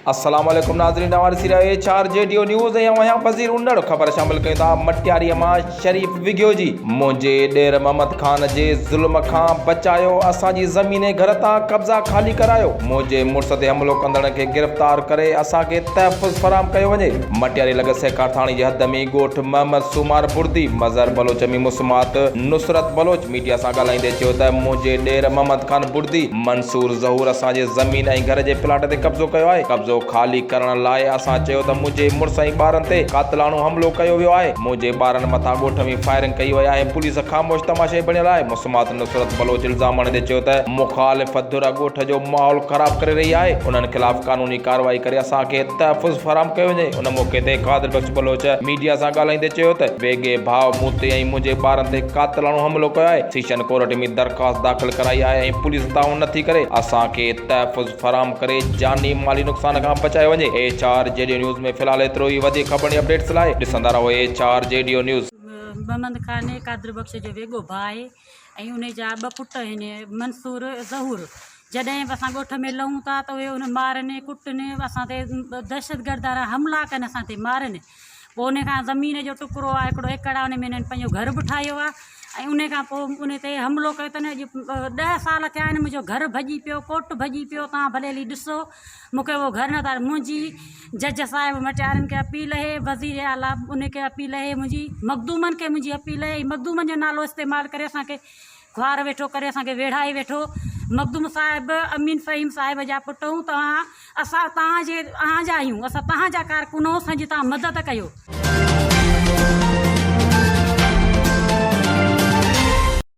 अस्सलाम वालेकुम नाज़रीन, हमारे सिरा HRJDO न्यूज़ है वहाँ पज़ीर उंडड़ ख़बर शामिल कयूं था। मटियारी मां शरीफ़ विगियो जी मुझे ॾेर मोहम्मद खान जे ज़ुल्म खां बचायो, असांजी ज़मीन घर तां कब्ज़ा खाली करायो, मुझे मुड़स ते हमलो कंदड़ खे गिरफ़्तार करे असांखे तहफ़्फ़ुज़ फराहम कयो वञे। मटियारी लॻ सेकार थाणे जे हद में ॻोठ मोहम्मद सुमार बुर्दी मज़हर बलोच में मुस्मात नुसरत बलोच मीडिया सां ॻाल्हाईंदे चयो त मुझे ॾेर मोहम्मद खान बुर्दी मंसूर ज़हूर असांजे ज़मीन ऐं घर जे प्लाट ते कब्ज़ो कयो आहे। कब्ज़ो खाली करण लाइ असां चयो त मुंहिंजे मुड़स ऐं ॿारनि ते कातिलाणो हमलो कयो वियो आहे। मुंहिंजे ॿारनि मथां ॻोठ में फायरिंग कई वई आहे। पुलिस ख़ामोश तमाशे बणियल आहे। मुस्मात नुसरत बलोच इल्ज़ाम आणींदे चयो त मुख़ालिफ़त धुर ॻोठ जो माहौल ख़राब करे रही आहे। उन्हनि ख़िलाफ़ कानूनी कार्रवाई करे असांखे तहफ़्फ़ुज़ फराहम कयो वञे। उन मौक़े ते कादिर बख़्श बलोच मीडिया सां ॻाल्हाईंदे चयो त वेगे भाउ मूं ते ऐं मुंहिंजे ॿारनि ते कातिलाणो हमलो कयो आहे। सेशन कोर्ट में दरख़्वास्त दाख़िल कराई आहे ऐं पुलिस ताउन नथी करे असांखे तहफ़्फ़ुज़ फराहम करे जानी माली नुक़सान खां बचायो वञे। HRJDO न्यूज़ में फ़िलहाल एतिरो ई। वधीक ख़बरनि अपडेट्स लाइ ॾिसंदा रहो HRJDO न्यूज़। मोहम्मद खान कादिर बख़्श जो वेगो भाउ आहे ऐं उन जा ॿ पुट आहिनि, मंसूर ज़हूर। जॾहिं बि असां ॻोठ में लहूं था त उहे उन मारनि कुटनि, असां ते दहशतगर्द वारा हमला कनि, असां ते मारनि। पोइ उन खां ज़मीन जो टुकड़ो आहे हिकिड़ो एकड़, उन में इन्हनि पंहिंजो घर बि ठाहियो आहे ऐं उन खां पोइ उन ते हमिलो कयो अथनि। अॼु 10 साल थिया आहिनि, मुंहिंजो घर भॼी पियो, कोर्ट भॼी पियो। तव्हां भले हली ॾिसो, मूंखे उहो घर न था। मुंहिंजी जज साहिब मटियारनि खे अपील आहे, वज़ीर आला उनखे अपील आहे, मुंहिंजी मखदूमनि खे मुंहिंजी अपील आहे। मखदूमनि जो नालो इस्तेमालु करे असांखे ख्वार वेठो करे, असांखे वेढ़ाए वेठो। मखदूम साहिब अमीन फ़हीम साहिब जा पुटूं, असां तव्हांजा आहियूं, असां तव्हांजा कारकुन, असांजी तव्हां मदद कयो।